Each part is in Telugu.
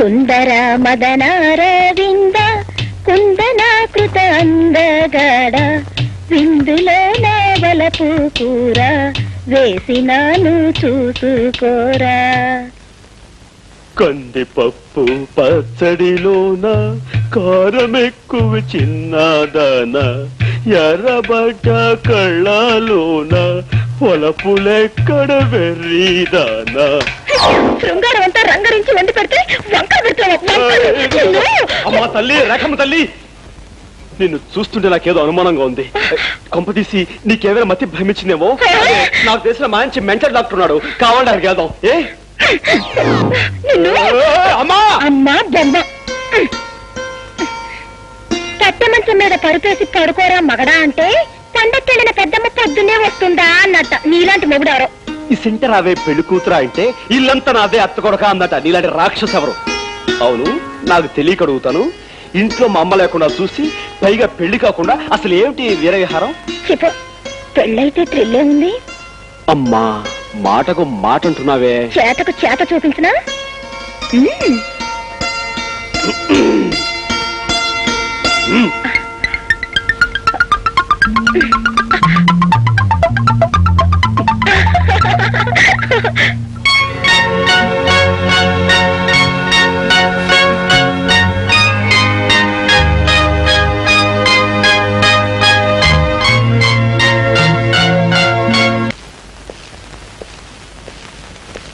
సుందర మదనారవింద కుందనాకృత అందగాడ విందులో నావలపు కూర వేసినాను చూసుకోరా. కందిపప్పు పచ్చడిలోన కారమెక్కువ చిన్నదాన ఎర్రబడ్డ కళ్ళలోన పొలపులెక్కడ వెర్రీదానా. శృంగారం అంతా రంగరించి వండి పెడితే వంక అమ్మా తల్లి రేఖమ్మ తల్లి, నిన్ను చూస్తుంటే నాకేదో అనుమానంగా ఉంది. కొంపదీసి నీకేదైనా మతి భ్రమించిందేమో. నాకు తెలిసిన మంచి మెంటల్ డాక్టర్ ఉన్నాడు, కావాలంటే అక్కడికి వెళ్దాం. అమ్మా బొమ్మ కట్టె మంచం మీద పరుపేసి పడుకోరా మగడా అంటే పండక్కెళ్ళిన పెద్దమ్మ పొద్దున్నే వస్తుందా అన్నట్ట. నీలాంటి మొగుడారో ఈ సెంటర్ అవే పెళ్లి కూతురా అంటే ఇల్లంతా నాదే అత్త కొడక అందట. నీలాంటి రాక్షసు ఎవరు? అవును, నాకు తెలియక అడుగుతాను. ఇంట్లో మా అమ్మ లేకుండా చూసి పైగా పెళ్లి కాకుండా అసలు ఏమిటి వీరవిహారం? చెప్పు, పెళ్ళైతే థ్రిల్లే ఉంది. అమ్మా మాటకు మాట అంటున్నావే. చేతకు చేత చూపించినా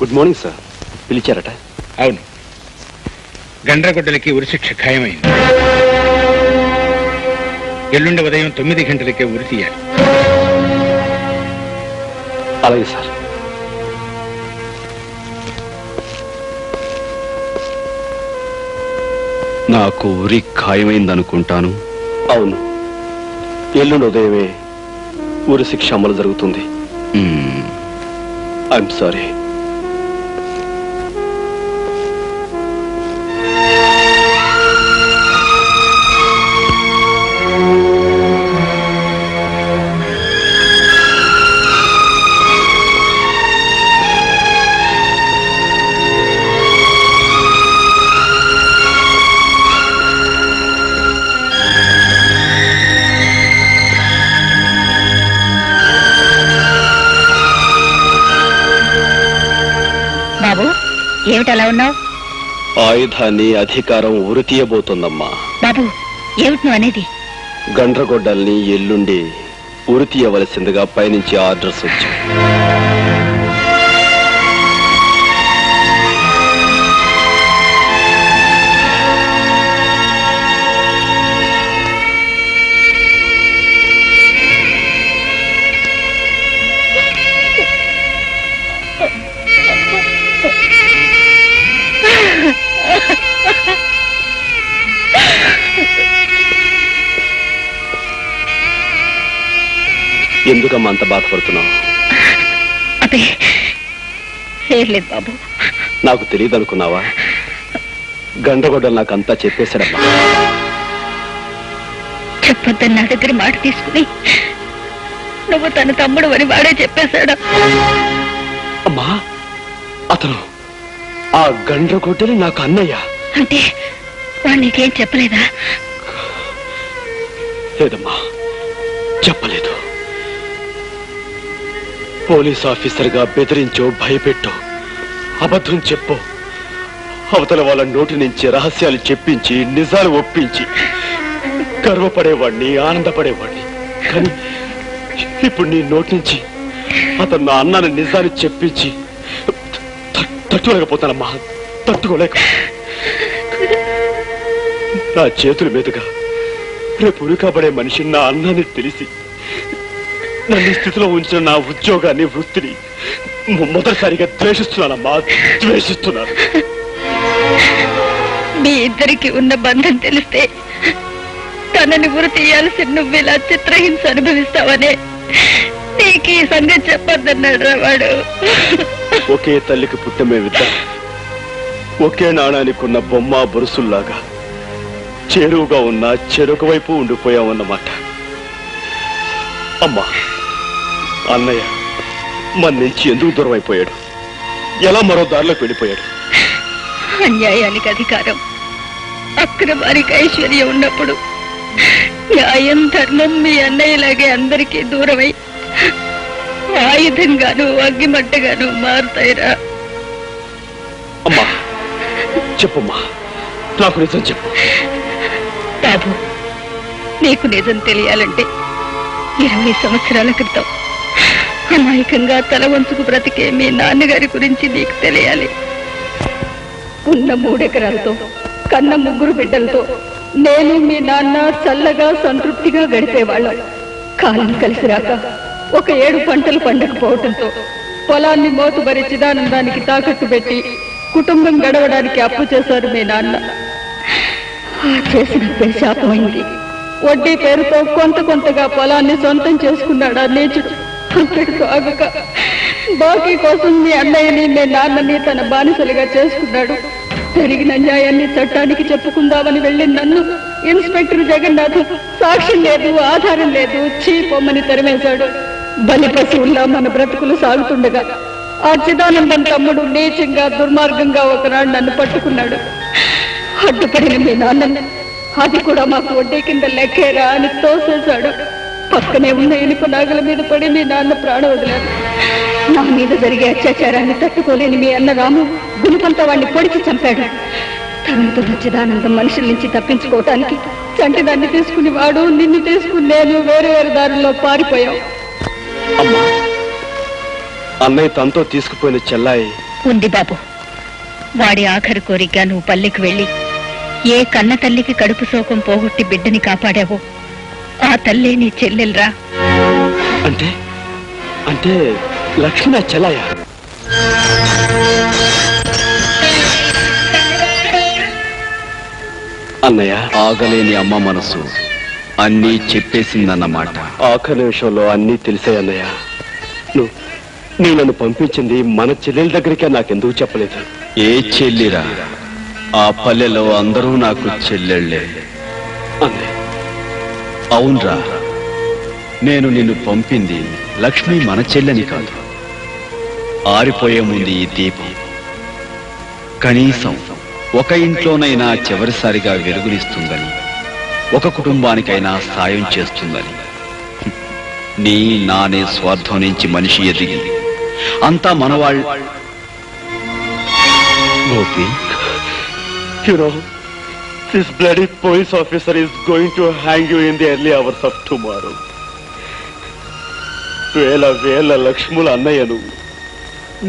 గుడ్ మార్నింగ్ సార్. పిలిచారట? అవును, గండ్రగొడ్డలకి ఉరిశిక్ష ఖాయమైంది. ఎల్లుండి ఉదయం 9 గంటలకే ఉరి తీయాలి. అలాగే సార్. నాకు ఉరి ఖాయమైందనుకుంటాను. అవును, ఎల్లుండి ఉదయమే ఉరి శిక్ష అమలు జరుగుతుంది. I'm sorry. బాబు, ఏమిటి అలా ఉన్నావు? ఆయుధాన్ని అధికారం ఉరి తీయబోతుందమ్మా. బాబు, ఏమిటి నువ్వు అనేది? గండ్రగొడ్డల్ని ఎల్లుండి ఉరి తీయవలసిందిగా పైనుంచి ఆర్డర్స్ వచ్చాయి. ఎందుకమ్మా అంత బాధపడుతున్నావు? అదే లేదు బాబు. నాకు తెలియదు అనుకున్నావా? గండ్రగొడ్డలు నాకు అంతా చెప్పేశాడమ్మా. చెప్పొద్దని నా దగ్గర మాట తీసుకుని నువ్వు తన తమ్ముడు అని వాడే చెప్పేశాడు. అమ్మా, అతను ఆ గండ్రగొడ్డలి నాకు అన్నయ్య అంటే వాడు నీకేం చెప్పలేదా? లేదమ్మా, చెప్పలేదు. పోలీస్ ఆఫీసర్గా బెదిరించో, భయపెట్టో, అబద్ధం చెప్పో, అవతల వాళ్ళ నోటి నుంచి రహస్యాలు చెప్పించి నిజాలు ఒప్పించి గర్వపడేవాడిని, ఆనందపడేవాడిని. కానీ ఇప్పుడు నీ నోటి నుంచి అతను నా అన్నాన్ని నిజాన్ని చెప్పించి తట్టుకోలేకపోతానమ్మా, తట్టుకోలేక. నా చేతుల మీదుగా రేపు ఉరికబడే మనిషి నా అన్నాన్ని తెలిసి నన్ను స్థితిలో ఉంచిన నా ఉద్యోగాన్ని, వృత్తిని మొదటిసారిగా ద్వేషిస్తున్నానమ్మా, ద్వేషిస్తున్నాను. మీ ఇద్దరికి ఉన్న బంధం తెలిస్తే తనని ఉరి తీయాల్సి నువ్వు ఇలా చిత్రహింస అనుభవిస్తావనే నీకు ఈ సంగతి చెప్పొద్దన్నాడు రా వాడు. ఒకే తల్లికి పుట్టమేమిద్దరు ఒకే నాణానికి ఉన్న బొమ్మ బొరుసుల్లాగా చేరువుగా ఉన్న చెరొక వైపు ఉండిపోయామన్నమాట. అమ్మా, అన్నయ్య మన నుంచి ఎందుకు దూరం అయిపోయాడు? ఎలా మరో దారిలోకి వెళ్ళిపోయాడు? అన్యాయానికి అధికారం, అక్రమానికి ఐశ్వర్యం ఉన్నప్పుడు న్యాయం ధర్మం మీ అన్నయ్యలాగే అందరికీ దూరమై ఆయుధంగాను అగ్గిమంటగాను మారుతాయిరా. అమ్మా చెప్పమ్మా, నాకు నిజం చెప్పు. బాబు, నీకు నిజం తెలియాలంటే 20 సంవత్సరాల క్రితం అమాయకంగా తల వంచుకు బ్రతికే మీ నాన్నగారి గురించి నీకు తెలియాలి. ఉన్న 3 ఎకరాలతో కన్న 3 బిడ్డలతో నేను మీ నాన్న చల్లగా సంతృప్తిగా గడిపేవాళ్ళం. కాలం కలిసి రాక ఒక 7 పంటలు పండకపోవటంతో పొలాన్ని మోతుబరి చిదానందానికి తాకట్టు పెట్టి కుటుంబం గడవడానికి అప్పు చేశారు మీ నాన్న. ఆ చేసిన శాపమైంది. వడ్డీ పేరుతో కొంతగా పొలాన్ని సొంతం చేసుకున్నాడు ఆ నీచుడు. అంతటితో ఆగక బాకీ కోసం మీ అన్నయ్యని మీ నాన్నని తన బానిసలుగా చేసుకున్నాడు. జరిగిన న్యాయాన్ని చట్టానికి చెప్పుకుందామని వెళ్ళి నన్ను ఇన్స్పెక్టర్ జగన్నాథ్ సాక్ష్యం లేదు, ఆధారం లేదు, పొమ్మని తరిమేశాడు. బలి పశువుల్లా మన బ్రతుకులు సాగుతుండగా ఆ చిదానందం తమ్ముడు నీచంగా దుర్మార్గంగా ఒకనాడు నన్ను పట్టుకున్నాడు. అడ్డుపడిన మీ నాన్నని అది కూడా మాకు వడ్డీ కింద లెక్కేరా అని తోసేశాడు. పక్కనే ఉన్న ఇనుప నాగల మీద పడి మీ నాన్న ప్రాణం వదిలారు. నా మీద జరిగే అత్యాచారాన్ని తట్టుకోలేని మీ అన్న రాము గుణపంతో వాడిని పొడిచి చంపాడు. తనంతో చిదానందం మనుషుల నుంచి తప్పించుకోవటానికి చంటిదాన్ని తీసుకుని వాడు, నిన్ను తీసుకుని నేను వేరు దారుల్లో పారిపోయాం. అమ్మా, అన్నయ్య తనతో తీసుకుపోయిన చెల్లాయి ఉంది బాబు. వాడి ఆఖరి కోరిక నువ్వు పల్లెకి వెళ్ళి ఏ కన్న తల్లికి కడుపు శోకం పోగొట్టి బిడ్డని కాపాడావో ఆ తల్లే నీ చెల్లెలరా. అంటే అంటే లక్ష్మణ చెల్లయ్య. అన్నయ్య, ఆగలేని అమ్మ మనసు అన్నీ చెప్పేసిందన్నమాట. ఆఖరి నిమిషంలో అన్నీ తెలిసాయి అన్నయ్య. నువ్వు నన్ను పంపించింది మన చెల్లెల దగ్గరికే నాకెందుకు చెప్పలేదు? ఏ చెల్లిరా? ఆ పల్లెలో అందరూ నాకు చెల్లెళ్ళే. అన్నయ్య, అవునరా, నేను నిన్ను పంపింది లక్ష్మి మన చెల్లని కాదు. ఆరిపోయే ముందు ఈ దీపం కనీసం ఒక ఇంట్లోనైనా చివరిసారిగా వెలుగునిస్తుందని, ఒక కుటుంబానికైనా సాయం చేస్తుందని. నీ నానే స్వార్థం నుంచి మనిషి ఎదిగి అంతా మనవాళ్ళు. Gopi, this bloody police officer is going to hang you in the early hours of tomorrow. వేల లక్ష్ముల అన్నయ్యను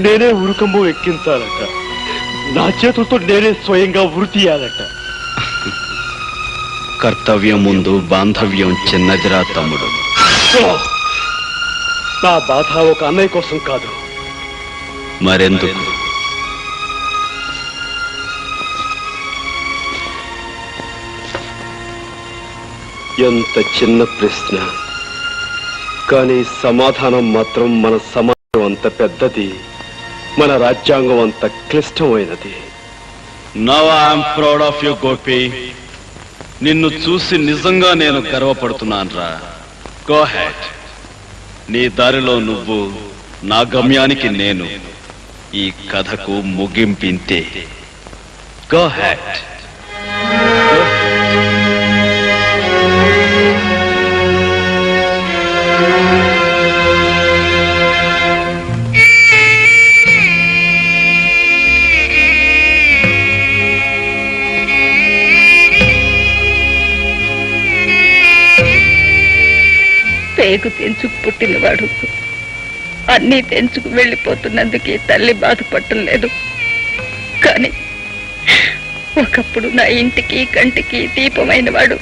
నేనే ఉరుకమ్ము ఎక్కించాలట. నా చేతులతో నేనే స్వయంగా ఉరి తీయాలట. కర్తవ్యం ముందు బాంధవ్యం చిన్నదిరా తమ్ముడు. నా బాధ ఒక అన్నయ్య కోసం కాదు. మరెందుకు? ఎంత చిన్న ప్రశ్న, కానీ సమాధానం మాత్రం మన సమాజం అంత పెద్దది, మన రాజ్యాంగం అంత క్లిష్టమైనది. Now I'm proud of you Gopi. నిన్ను చూసి నిజంగా నేను గర్వపడుతున్నాను రా. Go head. నీ దారిలో నువ్వు, నా గమ్యానికి నేను. ఈ కథకు ముగింపింతే. Go head. పేగు తెంచుకు పుట్టినవాడు అన్నీ తెంచుకు వెళ్ళిపోతున్నందుకే తల్లి బాధపడటం లేదు. కానీ ఒకప్పుడు నా ఇంటికి కంటికి దీపమైన వాడు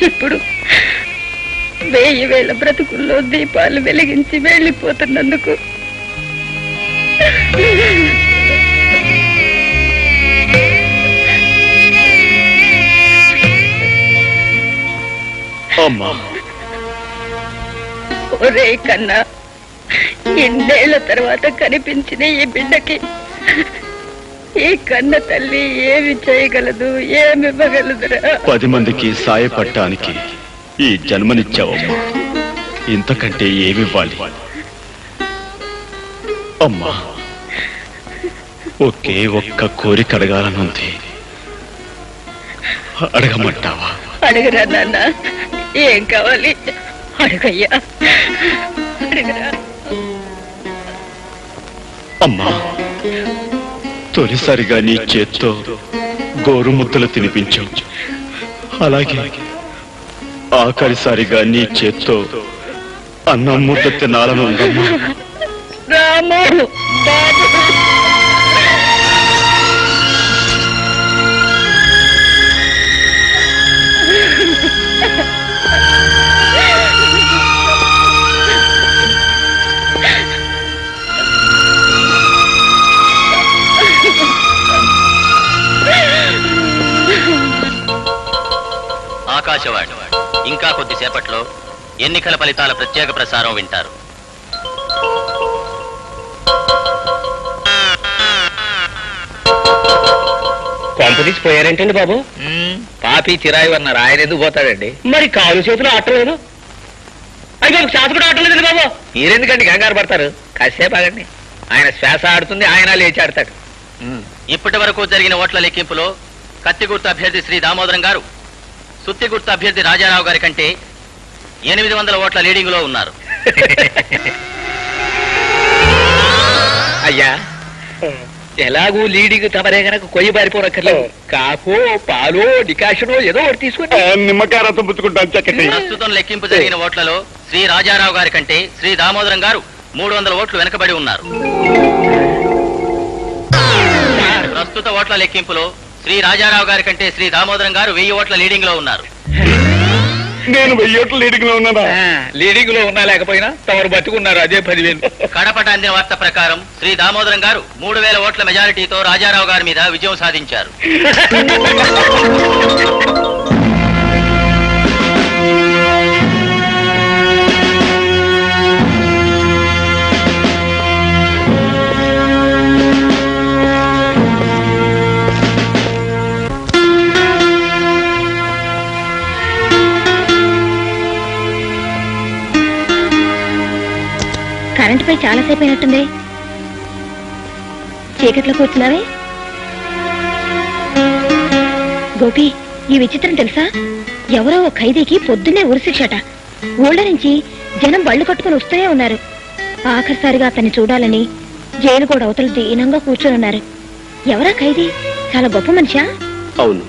ఇప్పుడు 1000 బ్రతుకుల్లో దీపాలు వెలిగించి వెళ్ళిపోతున్నందుకు అమ్మా, ఒరే కన్నా, ఎన్నేళ్ల తర్వాత కనిపించిన ఈ బిడ్డకి ఈ కన్న తల్లి ఏమి చేయగలదు, ఏమివ్వగలదురా? 10 మందికి సాయపడటానికి ఈ జన్మనిచ్చావమ్మా. ఇంతకంటే ఏమివ్వాలి? అమ్మా, ఒకే ఒక్క కోరిక అడగాలనుంది. అడగమంటావా? అడగరా నాన్న, ఏం కావాలి అడగయ్యా, అడగరా. అమ్మా, తొలిసారిగా నీ చేత్తో గోరుముద్దలు తినిపించావు. అలాగే ఆఖరిసారిగా నీ చేత్తో అన్నం ముద్ద తినాలను ఉందమ్మా. రాము బాబు, ఆకాశవాణి ఇంకా కొద్దిసేపట్లో ఎన్నికల ఫలితాల ప్రత్యేక ప్రసారం వింటారు. కొంపదీసి పోయారేంటండి బాబు? పాపి చిరాయి అన్నారు, ఆయన ఎందుకు పోతాడండి? మరి కాలు చేతులు ఆటలేదు. అయ్యో శ్వాస కూడా ఆటలేదండి బాబు. మీరెందుకండి కంగారు పడతారు? కాసేపు ఆగండి, ఆయన శ్వాస ఆడుతుంది, ఆయన లేచి ఆడతాడు. ఇప్పటి వరకు జరిగిన ఓట్ల లెక్కింపులో కత్తి గుర్తు అభ్యర్థి శ్రీ దామోదరం గారు సుత్తి గుర్తు అభ్యర్థి రాజారావు గారి కంటే 800 ఓట్ల లీడింగ్ లో ఉన్నారు. అయ్యా, ఎలాగూ లీడింగ్ తమరే గనక కొయ్యి పారిపోనక్కర్లేదు. కాఫో పాలో డికాషనో ఏదో ఒకటి తీసుకుంటా. నిమ్మకాయ రసం పుచ్చుకుంటాను చక్కటి. ప్రస్తుతం లెక్కింపు జరిగిన ఓట్లలో శ్రీ రాజారావు గారి కంటే శ్రీ దామోదరం గారు 300 ఓట్లు వెనుకబడి ఉన్నారు. ప్రస్తుత ఓట్ల లెక్కింపులో శ్రీ రాజారావు గారి కంటే శ్రీ దామోదరం గారు 1000 ఓట్ల లీడింగ్ లో ఉన్నారు. నేను 1000 ఓట్ల లీడింగ్ లో ఉన్నానా? లీడింగ్ లో ఉన్నా లేకపోయినా తమరు బతుకున్నారు, అదే 10,000. కడపట అందిన వార్త ప్రకారం శ్రీ దామోదరం గారు 3000 ఓట్ల మెజారిటీతో రాజారావు గారి మీద విజయం సాధించారు. కరెంట్ పై చాలాసేపు అయినట్టుంది. చీకట్లో కూర్చున్నావే. గోపి, ఈ విచిత్రం తెలుసా? ఎవరో ఓ ఖైదీకి పొద్దున్నే ఉరిశిక్షట. ఊళ్ళ నుంచి జనం బళ్ళు కట్టుకుని వస్తూనే ఉన్నారు. ఆఖరిసారిగా అతన్ని చూడాలని జైలు కూడా అవతల దీనంగా కూర్చొని ఉన్నారు. ఎవరా ఖైదీ? చాలా గొప్ప మనిషా? అవును,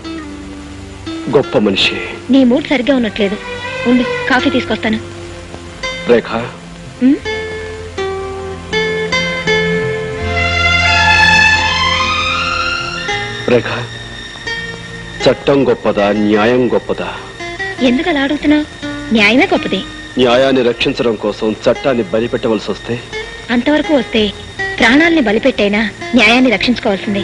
గొప్ప మనిషి. నీ మూడ్ సరిగ్గా ఉన్నట్లేదు. ఉండు, కాఫీ తీసుకొస్తాను. రేఖ, ఉమ్? రేఖ, చట్టం గొప్పదా, న్యాయం గొప్పదా? ఎందుకు అలా అడుగుతున్నావు? న్యాయమే గొప్పది. న్యాయాన్ని రక్షించడం కోసం చట్టాన్ని బలిపెట్టవలసి వస్తే? అంతవరకు వస్తే ప్రాణాల్ని బలిపెట్టైనా న్యాయాన్ని రక్షించుకోవాల్సిందే.